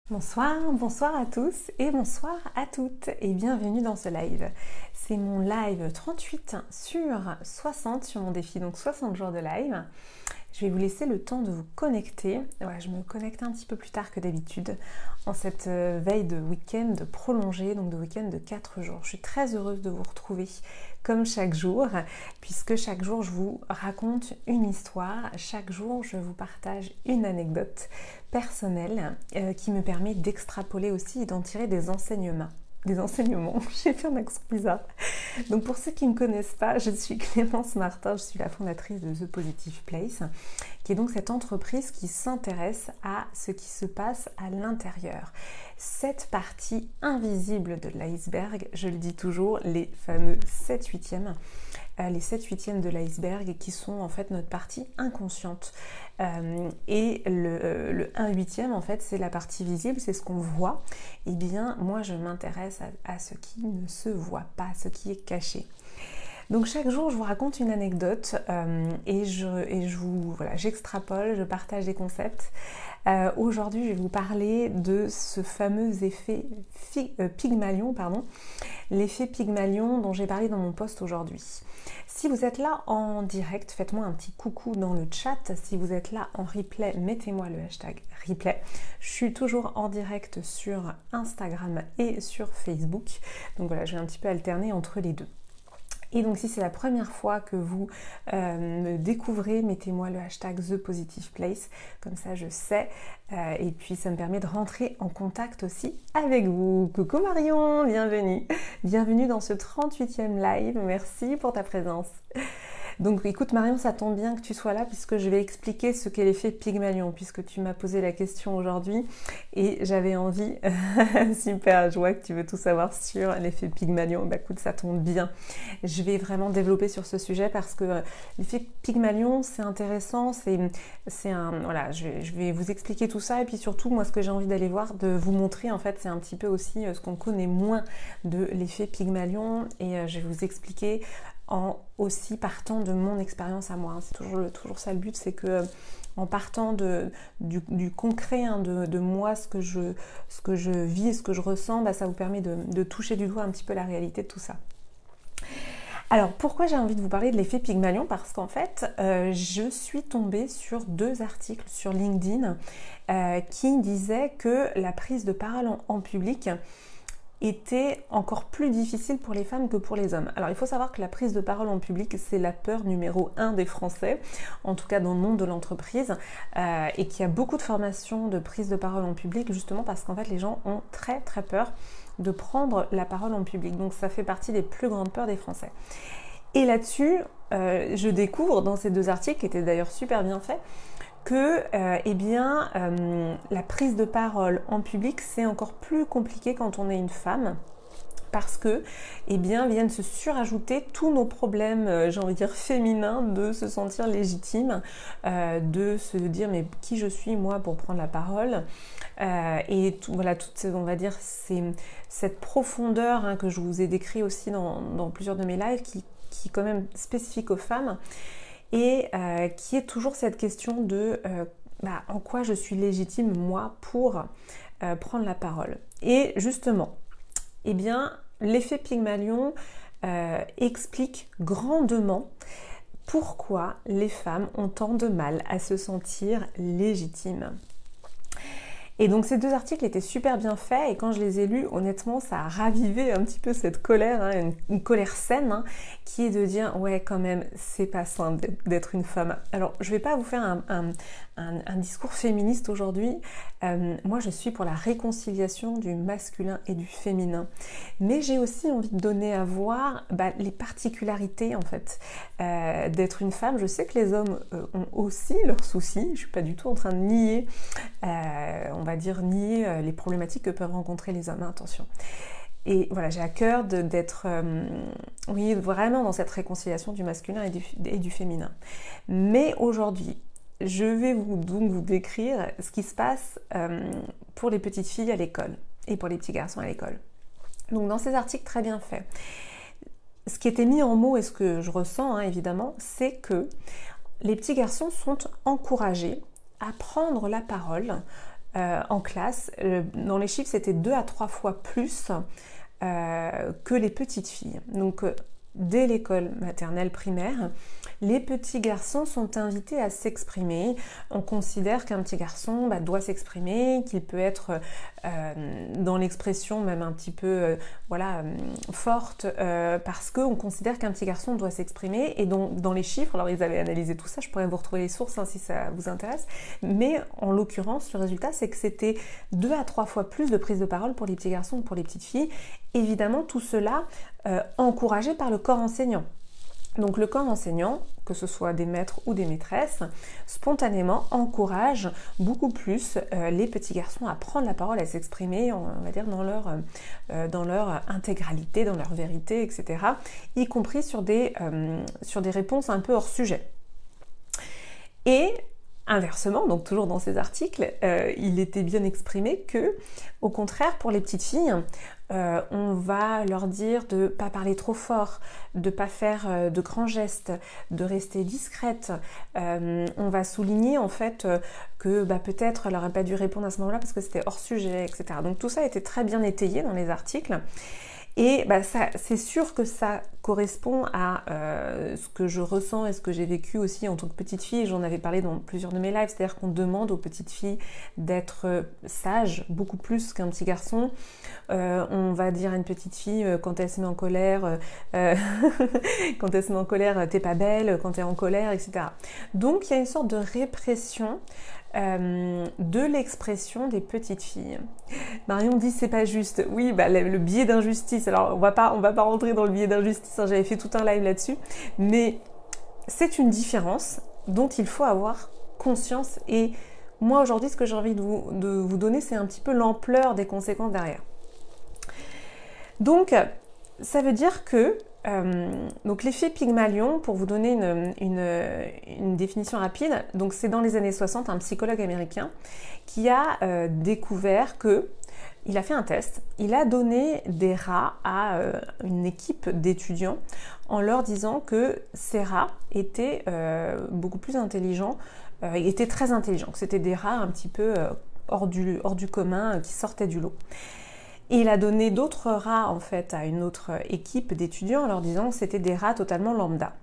Bonsoir à tous et bonsoir à toutes et bienvenue dans ce live. C'est mon live 38 sur 60 sur mon défi, donc 60 jours de live. Je vais vous laisser le temps de vous connecter. Voilà, je me connecte un petit peu plus tard que d'habitude en cette veille de week-end prolongé, donc de week-end de 4 jours. Je suis très heureuse de vous retrouver comme chaque jour, puisque chaque jour je vous raconte une histoire, chaque jour je vous partage une anecdote personnelle qui me permet d'extrapoler aussi et d'en tirer des enseignements. J'ai fait un accent bizarre. Donc pour ceux qui ne me connaissent pas, je suis Clémence Martin, je suis la fondatrice de The Positive Place, qui est donc cette entreprise qui s'intéresse à ce qui se passe à l'intérieur. Cette partie invisible de l'iceberg, je le dis toujours, les fameux 7/8e, les 7/8e de l'iceberg qui sont en fait notre partie inconsciente. Et le 1/8e en fait c'est la partie visible, c'est ce qu'on voit. Et bien moi je m'intéresse à ce qui ne se voit pas, à ce qui est caché. Donc chaque jour je vous raconte une anecdote et j'extrapole, je partage des concepts. Aujourd'hui je vais vous parler de ce fameux effet Pygmalion, l'effet Pygmalion dont j'ai parlé dans mon post aujourd'hui. Si vous êtes là en direct, faites-moi un petit coucou dans le chat. Si vous êtes là en replay, mettez-moi le hashtag replay. Je suis toujours en direct sur Instagram et sur Facebook. Donc voilà, je vais un petit peu alterner entre les deux. Et donc si c'est la première fois que vous me découvrez, mettez-moi le hashtag ThePositivePlace, comme ça je sais, et puis ça me permet de rentrer en contact aussi avec vous. Coucou Marion, bienvenue! Bienvenue dans ce 38e live, merci pour ta présence. Donc écoute Marion, ça tombe bien que tu sois là puisque je vais expliquer ce qu'est l'effet Pygmalion, puisque tu m'as posé la question aujourd'hui et j'avais envie, super, je vois que tu veux tout savoir sur l'effet Pygmalion. Bah écoute, ça tombe bien. Je vais vraiment développer sur ce sujet parce que l'effet Pygmalion, c'est intéressant, voilà, je vais vous expliquer tout ça et puis surtout, moi ce que j'ai envie d'aller voir, de vous montrer en fait, c'est un petit peu aussi ce qu'on connaît moins de l'effet Pygmalion et je vais vous expliquer en aussi partant de mon expérience à moi. C'est toujours ça le but, c'est que en partant du concret de moi, ce que je vis, ce que je ressens, bah, ça vous permet de toucher du doigt un petit peu la réalité de tout ça. Alors pourquoi j'ai envie de vous parler de l'effet Pygmalion? Parce qu'en fait, je suis tombée sur 2 articles sur LinkedIn qui disaient que la prise de parole en public était encore plus difficile pour les femmes que pour les hommes. Alors il faut savoir que la prise de parole en public, c'est la peur numéro 1 des Français, en tout cas dans le monde de l'entreprise, et qu'il y a beaucoup de formations de prise de parole en public, justement parce qu'en fait les gens ont très très peur de prendre la parole en public. Donc ça fait partie des plus grandes peurs des Français. Et là-dessus, je découvre dans ces 2 articles, qui étaient d'ailleurs super bien faits, que la prise de parole en public, c'est encore plus compliqué quand on est une femme, parce que viennent se surajouter tous nos problèmes, j'ai envie de dire féminins, de se sentir légitime, de se dire mais qui je suis moi pour prendre la parole, voilà, on va dire cette profondeur que je vous ai décrit aussi dans plusieurs de mes lives, qui est quand même spécifique aux femmes. Et qui est toujours cette question de en quoi je suis légitime moi pour prendre la parole. Et justement, l'effet Pygmalion explique grandement pourquoi les femmes ont tant de mal à se sentir légitimes. Et donc ces 2 articles étaient super bien faits et quand je les ai lus, honnêtement, ça a ravivé un petit peu cette colère, une colère saine, qui est de dire ouais quand même, c'est pas simple d'être une femme. Alors je vais pas vous faire un discours féministe aujourd'hui. Moi je suis pour la réconciliation du masculin et du féminin. Mais j'ai aussi envie de donner à voir les particularités en fait d'être une femme. Je sais que les hommes ont aussi leurs soucis, je suis pas du tout en train de nier nier les problématiques que peuvent rencontrer les hommes, attention. Et voilà, j'ai à cœur d'être vraiment dans cette réconciliation du masculin et du féminin. Mais aujourd'hui, je vais donc vous décrire ce qui se passe pour les petites filles à l'école et pour les petits garçons à l'école. Donc dans ces articles très bien faits, ce qui était mis en mots et ce que je ressens évidemment, c'est que les petits garçons sont encouragés à prendre la parole en classe, dans les chiffres, c'était 2 à 3 fois plus que les petites filles. Donc, dès l'école maternelle primaire, les petits garçons sont invités à s'exprimer. On considère qu'un petit garçon doit s'exprimer, qu'il peut être dans l'expression même un petit peu forte, parce qu'on considère qu'un petit garçon doit s'exprimer. Et donc dans les chiffres, alors ils avaient analysé tout ça, je pourrais vous retrouver les sources si ça vous intéresse, mais en l'occurrence, le résultat, c'est que c'était 2 à 3 fois plus de prise de parole pour les petits garçons que pour les petites filles. Évidemment, tout cela encouragé par le corps enseignant. Donc le corps enseignant, que ce soit des maîtres ou des maîtresses, spontanément encourage beaucoup plus les petits garçons à prendre la parole, à s'exprimer, on va dire dans leur intégralité, dans leur vérité, etc. Y compris sur des réponses un peu hors sujet. Et inversement, donc toujours dans ces articles, il était bien exprimé que, au contraire, pour les petites filles, on va leur dire de ne pas parler trop fort, de ne pas faire de grands gestes, de rester discrète. On va souligner en fait que peut-être elle n'aurait pas dû répondre à ce moment-là parce que c'était hors sujet, etc. Donc tout ça a été très bien étayé dans les articles. Et c'est sûr que ça correspond à ce que je ressens et ce que j'ai vécu aussi en tant que petite fille. J'en avais parlé dans plusieurs de mes lives, c'est-à-dire qu'on demande aux petites filles d'être sages, beaucoup plus qu'un petit garçon. On va dire à une petite fille quand elle se met en colère, quand elle se met en colère, t'es pas belle, quand t'es en colère, etc. Donc il y a une sorte de répression de l'expression des petites filles. Marion dit c'est pas juste. Oui, le biais d'injustice. Alors on va pas rentrer dans le biais d'injustice. Hein, j'avais fait tout un live là-dessus, mais c'est une différence dont il faut avoir conscience. Et moi aujourd'hui, ce que j'ai envie de vous donner, c'est un petit peu l'ampleur des conséquences derrière. Donc, ça veut dire que donc l'effet Pygmalion, pour vous donner une définition rapide, donc c'est dans les années 60 un psychologue américain qui a découvert que il a fait un test, il a donné des rats à une équipe d'étudiants en leur disant que ces rats étaient beaucoup plus intelligents, étaient très intelligents, que c'était des rats un petit peu hors du commun qui sortaient du lot. Et il a donné d'autres rats en fait à une autre équipe d'étudiants en leur disant que c'était des rats totalement lambda.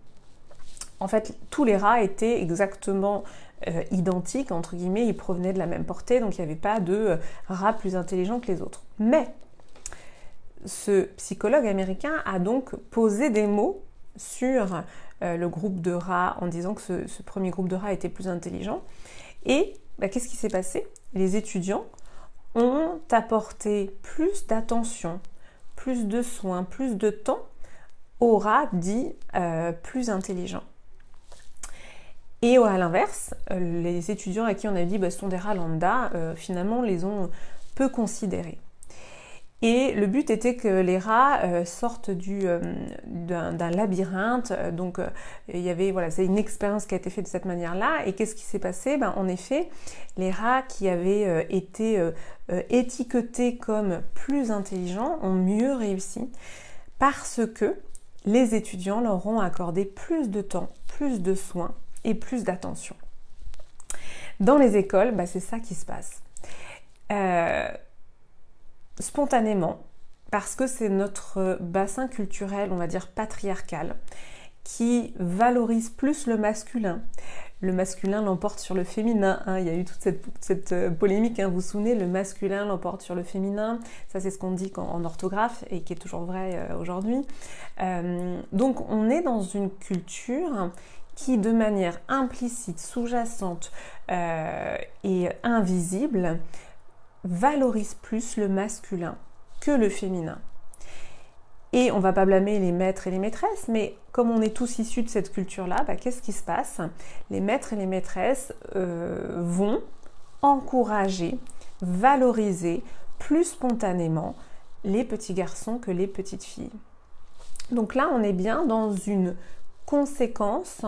En fait, tous les rats étaient exactement identiques, entre guillemets, ils provenaient de la même portée, donc il n'y avait pas de rats plus intelligents que les autres. Mais ce psychologue américain a donc posé des mots sur le groupe de rats en disant que ce premier groupe de rats était plus intelligent. Et qu'est-ce qui s'est passé? Les étudiants ont apporté plus d'attention, plus de soins, plus de temps aux rats dits plus intelligents. Et à l'inverse, les étudiants à qui on a dit ce sont des rats lambda, finalement les ont peu considérés. Et le but était que les rats sortent d'un labyrinthe. Donc il y avait c'est une expérience qui a été faite de cette manière-là. Et qu'est-ce qui s'est passé? En effet, les rats qui avaient été étiquetés comme plus intelligents ont mieux réussi parce que les étudiants leur ont accordé plus de temps, plus de soins et plus d'attention. Dans les écoles, c'est ça qui se passe. Spontanément, parce que c'est notre bassin culturel, on va dire patriarcal, qui valorise plus le masculin. Le masculin l'emporte sur le féminin. Il y a eu toute cette polémique, vous vous souvenez, le masculin l'emporte sur le féminin. Ça, c'est ce qu'on dit en orthographe et qui est toujours vrai aujourd'hui. Donc, on est dans une culture qui, de manière implicite, sous-jacente et invisible, valorise plus le masculin que le féminin. Et on ne va pas blâmer les maîtres et les maîtresses, mais comme on est tous issus de cette culture-là, qu'est-ce qui se passe? Les maîtres et les maîtresses vont encourager, valoriser plus spontanément les petits garçons que les petites filles. Donc là, on est bien dans une conséquence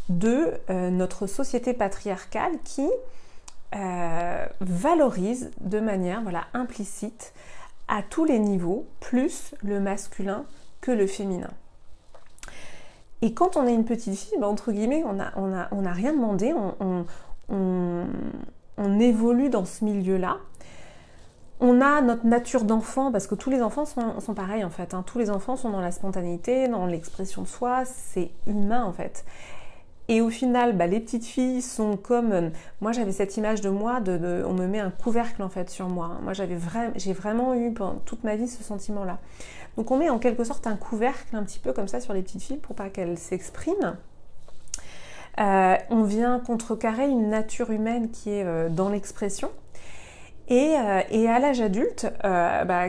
de notre société patriarcale qui valorise de manière implicite à tous les niveaux plus le masculin que le féminin. Et quand on est une petite fille, entre guillemets, on n'a rien demandé, on on évolue dans ce milieu-là. On a notre nature d'enfant, parce que tous les enfants sont pareils en fait, hein. Tous les enfants sont dans la spontanéité, dans l'expression de soi, c'est humain en fait. Et au final, les petites filles sont comme... Moi, j'avais cette image de moi, on me met un couvercle en fait sur moi. Moi, j'ai vraiment eu pendant toute ma vie ce sentiment-là. Donc on met en quelque sorte un couvercle un petit peu comme ça sur les petites filles pour pas qu'elles s'expriment. On vient contrecarrer une nature humaine qui est dans l'expression. Et à l'âge adulte,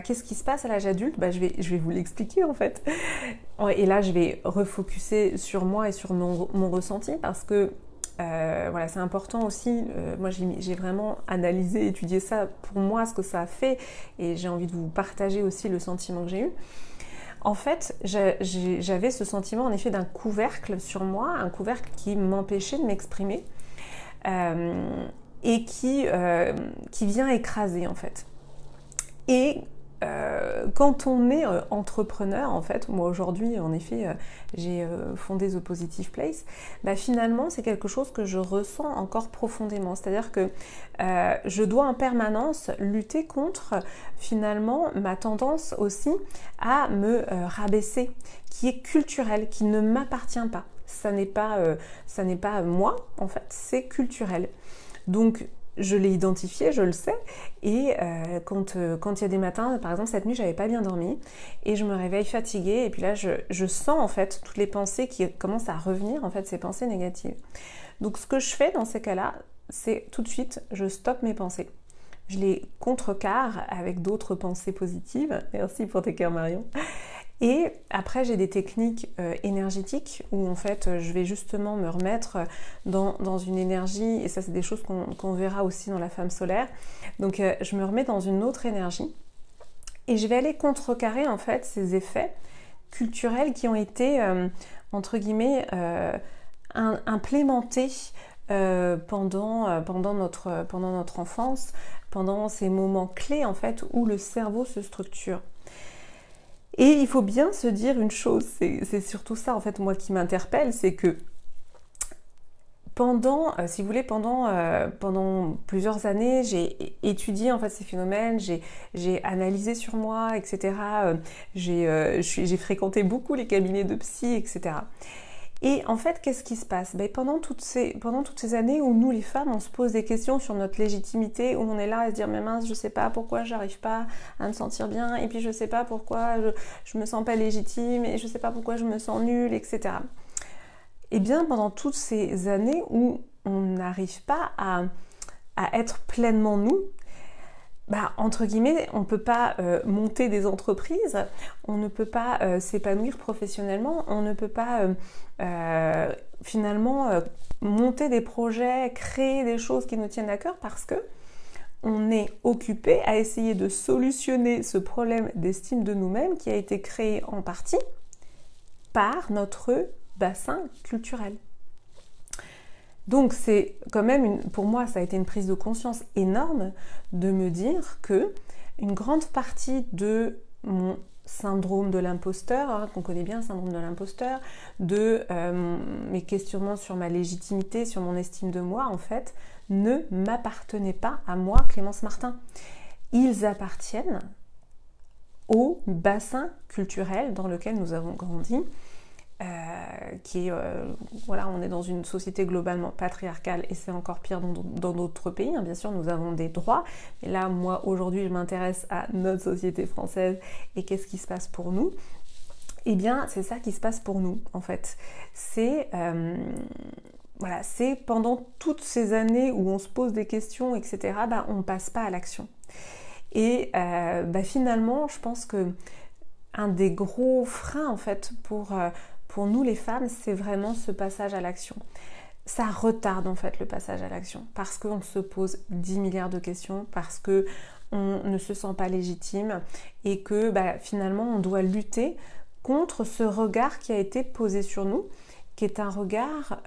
qu'est-ce qui se passe à l'âge adulte? Je vais vous l'expliquer en fait. Et là, je vais refocuser sur moi et sur mon ressenti parce que voilà, c'est important aussi. Moi, j'ai vraiment analysé, étudié ça pour moi, ce que ça a fait, et j'ai envie de vous partager aussi le sentiment que j'ai eu. En fait, j'avais ce sentiment en effet d'un couvercle sur moi, un couvercle qui m'empêchait de m'exprimer. Et qui vient écraser en fait. Et quand on est entrepreneur, en fait, moi aujourd'hui en effet j'ai fondé The Positive Place, finalement c'est quelque chose que je ressens encore profondément, c'est-à-dire que je dois en permanence lutter contre finalement ma tendance aussi à me rabaisser, qui est culturelle, qui ne m'appartient pas. Ça n'est pas moi en fait, c'est culturel. Donc, je l'ai identifié, je le sais, et quand il y a des matins, par exemple cette nuit, j'avais pas bien dormi, et je me réveille fatiguée, et puis là, je sens en fait toutes les pensées qui commencent à revenir, en fait, ces pensées négatives. Donc, ce que je fais dans ces cas-là, c'est tout de suite, je stoppe mes pensées. Je les contrecarre avec d'autres pensées positives. Merci pour tes cœurs, Marion. Et après, j'ai des techniques énergétiques où en fait, je vais justement me remettre dans une énergie, et ça c'est des choses qu'on verra aussi dans la femme solaire. Donc je me remets dans une autre énergie et je vais aller contrecarrer en fait ces effets culturels qui ont été, entre guillemets, implémentés pendant notre enfance, pendant ces moments clés en fait où le cerveau se structure. Et il faut bien se dire une chose, c'est surtout ça en fait moi qui m'interpelle, c'est que pendant plusieurs années, j'ai étudié en fait ces phénomènes, j'ai analysé sur moi, etc. J'ai fréquenté beaucoup les cabinets de psy, etc. Et en fait, qu'est-ce qui se passe? Pendant toutes ces années où nous, les femmes, on se pose des questions sur notre légitimité, où on est là à se dire « mais mince, je sais pas pourquoi j'arrive pas à me sentir bien, et puis je sais pas pourquoi je me sens pas légitime, et je sais pas pourquoi je me sens nulle, etc. » Et bien, pendant toutes ces années où on n'arrive pas à être pleinement nous, entre guillemets, on ne peut pas monter des entreprises, on ne peut pas s'épanouir professionnellement, on ne peut pas finalement monter des projets, créer des choses qui nous tiennent à cœur parce que on est occupé à essayer de solutionner ce problème d'estime de nous-mêmes qui a été créé en partie par notre bassin culturel. Donc c'est quand même, pour moi, ça a été une prise de conscience énorme de me dire que une grande partie de mon syndrome de l'imposteur, qu'on connaît bien, syndrome de l'imposteur, de mes questionnements sur ma légitimité, sur mon estime de moi, en fait, ne m'appartenaient pas à moi, Clémence Martin. Ils appartiennent au bassin culturel dans lequel nous avons grandi, qui est, voilà, on est dans une société globalement patriarcale et c'est encore pire dans d'autres pays, hein. Bien sûr, nous avons des droits, mais là, moi, aujourd'hui, je m'intéresse à notre société française et qu'est-ce qui se passe pour nous. Eh bien, c'est ça qui se passe pour nous, en fait. C'est voilà, c'est pendant toutes ces années où on se pose des questions, etc., on ne passe pas à l'action. Et finalement, je pense que un des gros freins, en fait, pour nous les femmes, c'est vraiment ce passage à l'action. Ça retarde en fait le passage à l'action parce qu'on se pose 10 milliards de questions, parce qu'on ne se sent pas légitime et que finalement on doit lutter contre ce regard qui a été posé sur nous, qui est un regard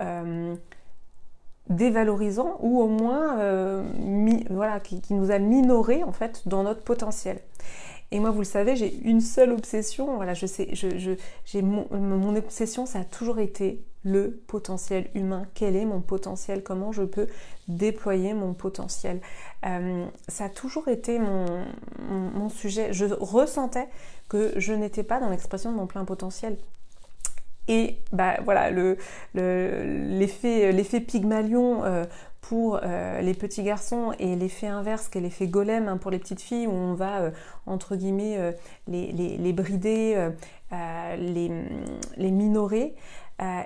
dévalorisant ou au moins voilà, qui nous a minoré en fait dans notre potentiel. Et moi, vous le savez, j'ai une seule obsession. Voilà, je sais, j'ai mon obsession, ça a toujours été le potentiel humain. Quel est mon potentiel? Comment je peux déployer mon potentiel? Ça a toujours été mon sujet. Je ressentais que je n'étais pas dans l'expression de mon plein potentiel. Et bah voilà, l'effet Pygmalion pour les petits garçons et l'effet inverse qui est l'effet golem pour les petites filles, où on va entre guillemets les brider, les minorer,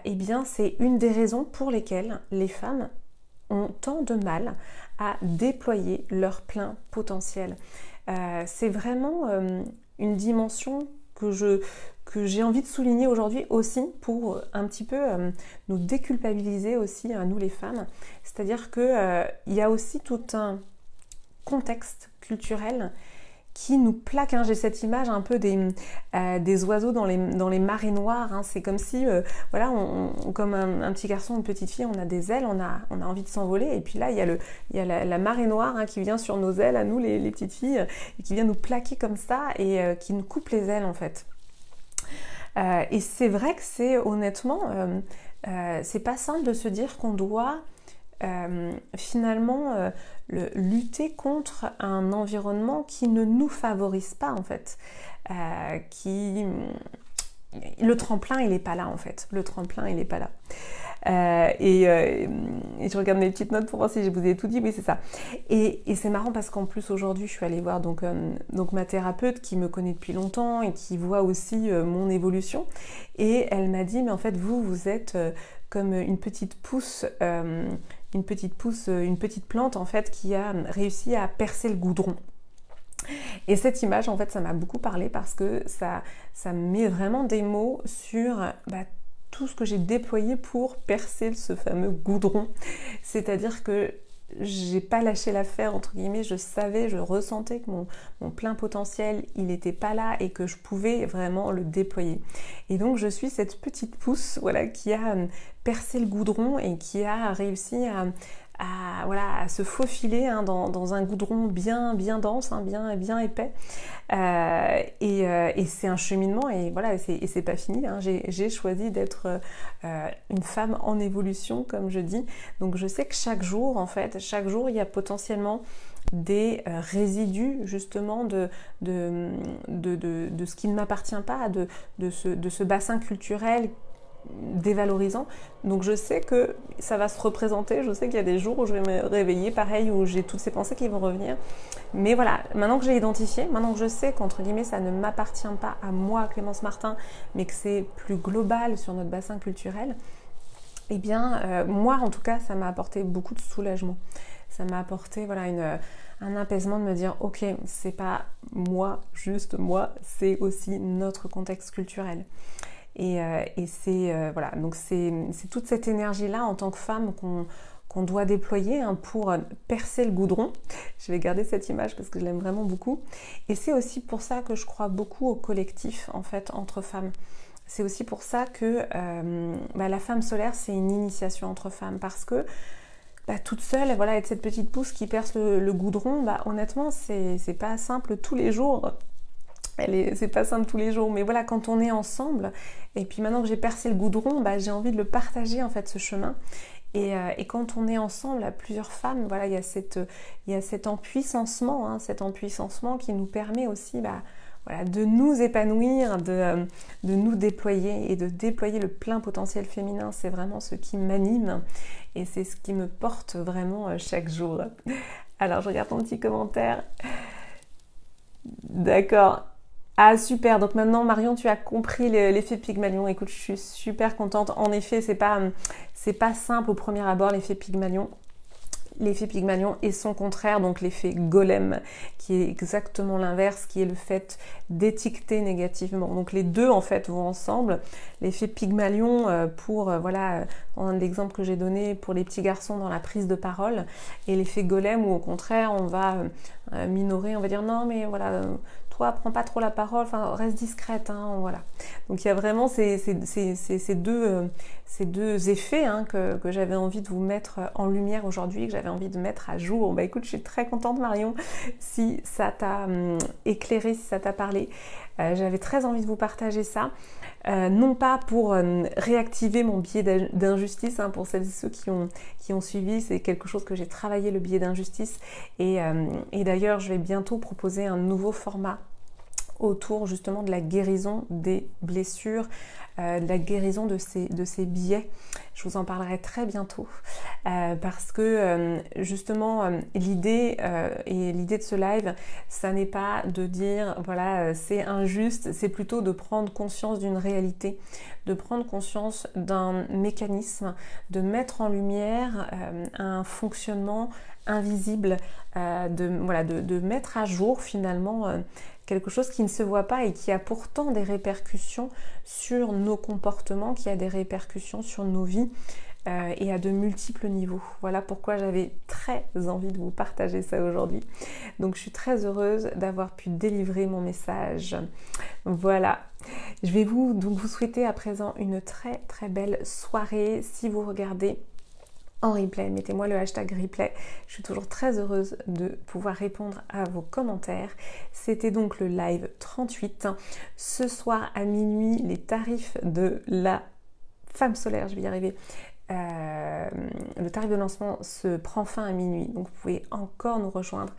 eh bien c'est une des raisons pour lesquelles les femmes ont tant de mal à déployer leur plein potentiel. C'est vraiment une dimension que j'ai envie de souligner aujourd'hui aussi pour un petit peu nous déculpabiliser aussi, nous les femmes. C'est-à-dire qu'il y a aussi tout un contexte culturel qui nous plaque. J'ai cette image un peu des oiseaux dans les marées noires. C'est comme si, voilà, comme un petit garçon, une petite fille, on a des ailes, on a envie de s'envoler. Et puis là, il y a la marée noire qui vient sur nos ailes, à nous les petites filles, et qui vient nous plaquer comme ça et qui nous coupe les ailes en fait. Et c'est vrai que c'est honnêtement, c'est pas simple de se dire qu'on doit finalement lutter contre un environnement qui ne nous favorise pas en fait, le tremplin il est pas là en fait, le tremplin il est pas là. Et je regarde mes petites notes pour voir si je vous ai tout dit. Oui, c'est ça. Et c'est marrant parce qu'en plus aujourd'hui je suis allée voir donc ma thérapeute qui me connaît depuis longtemps et qui voit aussi mon évolution, et elle m'a dit mais en fait vous êtes comme une petite plante en fait qui a réussi à percer le goudron. Et cette image en fait ça m'a beaucoup parlé parce que ça met vraiment des mots sur tout ce que j'ai déployé pour percer ce fameux goudron. C'est-à-dire que j'ai pas lâché l'affaire entre guillemets, je savais, je ressentais que mon plein potentiel il n'était pas là et que je pouvais vraiment le déployer. Et donc je suis cette petite pousse voilà, qui a percé le goudron et qui a réussi à se faufiler dans un goudron bien dense, bien épais. Et c'est un cheminement et voilà, et c'est pas fini. J'ai choisi d'être une femme en évolution, comme je dis. Donc je sais que chaque jour, il y a potentiellement des résidus justement de ce qui ne m'appartient pas, de ce bassin culturel dévalorisant. Donc je sais que ça va se représenter, je sais qu'il y a des jours où je vais me réveiller pareil, où j'ai toutes ces pensées qui vont revenir. Mais voilà, maintenant que j'ai identifié, maintenant que je sais qu'entre guillemets ça ne m'appartient pas à moi, Clémence Martin, mais que c'est plus global sur notre bassin culturel, eh bien moi en tout cas ça m'a apporté beaucoup de soulagement. Ça m'a apporté voilà un apaisement de me dire ok, c'est pas moi, juste moi, c'est aussi notre contexte culturel. Et c'est voilà, donc c'est toute cette énergie-là en tant que femme qu'on doit déployer pour percer le goudron. Je vais garder cette image parce que je l'aime vraiment beaucoup. Et c'est aussi pour ça que je crois beaucoup au collectif en fait entre femmes. C'est aussi pour ça que la femme solaire c'est une initiation entre femmes, parce que toute seule, voilà, être cette petite pousse qui perce le goudron, honnêtement c'est pas simple tous les jours. C'est pas simple tous les jours, mais voilà, quand on est ensemble, et puis maintenant que j'ai percé le goudron, j'ai envie de le partager en fait ce chemin. Et quand on est ensemble à plusieurs femmes, voilà, il y a cet empuissancement, cet empuissancement qui nous permet aussi voilà, de nous épanouir, de nous déployer et de déployer le plein potentiel féminin. C'est vraiment ce qui m'anime et c'est ce qui me porte vraiment chaque jour. Alors je regarde ton petit commentaire. D'accord. Ah super, donc maintenant Marion tu as compris l'effet Pygmalion. Écoute, je suis super contente. En effet, c'est pas simple au premier abord l'effet Pygmalion. L'effet Pygmalion et son contraire, donc l'effet golem, qui est exactement l'inverse, qui est le fait d'étiqueter négativement. Donc les deux en fait vont ensemble. L'effet Pygmalion pour, voilà, dans l'exemple que j'ai donné pour les petits garçons dans la prise de parole, et l'effet golem où au contraire on va minorer, on va dire non mais voilà, toi, prends pas trop la parole, enfin reste discrète, hein, voilà. Donc il y a vraiment ces deux effets hein, que j'avais envie de vous mettre en lumière aujourd'hui, que j'avais envie de mettre à jour. Bah écoute, je suis très contente Marion, si ça t'a éclairé, si ça t'a parlé. J'avais très envie de vous partager ça. Non pas pour réactiver mon biais d'injustice, hein, pour celles et ceux qui ont suivi, c'est quelque chose que j'ai travaillé, le biais d'injustice, et d'ailleurs je vais bientôt proposer un nouveau format autour justement de la guérison des blessures, de la guérison de ces biais. Je vous en parlerai très bientôt parce que justement l'idée de ce live, ça n'est pas de dire voilà c'est injuste, c'est plutôt de prendre conscience d'une réalité, de prendre conscience d'un mécanisme, de mettre en lumière un fonctionnement invisible, de mettre à jour finalement quelque chose qui ne se voit pas et qui a pourtant des répercussions sur nos comportements, qui a des répercussions sur nos vies et à de multiples niveaux. Voilà pourquoi j'avais très envie de vous partager ça aujourd'hui. Donc je suis très heureuse d'avoir pu délivrer mon message. Voilà. Je vais vous souhaiter à présent une très très belle soirée. Si vous regardez en replay, mettez-moi le hashtag replay. Je suis toujours très heureuse de pouvoir répondre à vos commentaires. C'était donc le live 38. Ce soir à minuit, les tarifs de la femme solaire, je vais y arriver. Le tarif de lancement se prend fin à minuit, donc vous pouvez encore nous rejoindre.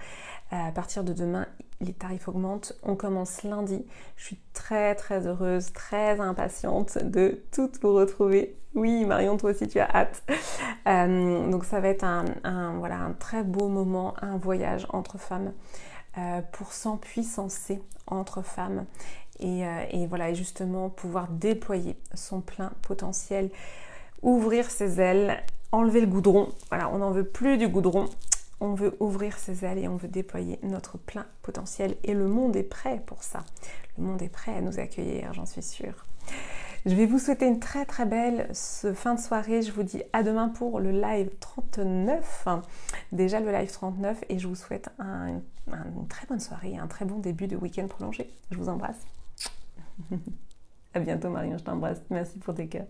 À partir de demain, les tarifs augmentent. On commence lundi. Je suis très très heureuse, très impatiente de toutes vous retrouver. Oui, Marion, toi aussi tu as hâte. Donc ça va être un très beau moment, un voyage entre femmes pour s'empuissancer entre femmes et voilà, et justement pouvoir déployer son plein potentiel, ouvrir ses ailes, enlever le goudron. Voilà, on n'en veut plus du goudron. On veut ouvrir ses ailes et on veut déployer notre plein potentiel. Et le monde est prêt pour ça. Le monde est prêt à nous accueillir, j'en suis sûre. Je vais vous souhaiter une très très belle fin de soirée. Je vous dis à demain pour le live 39. Déjà le live 39. Et je vous souhaite une très bonne soirée et un très bon début de week-end prolongé. Je vous embrasse. À bientôt Marion, je t'embrasse. Merci pour tes cœurs.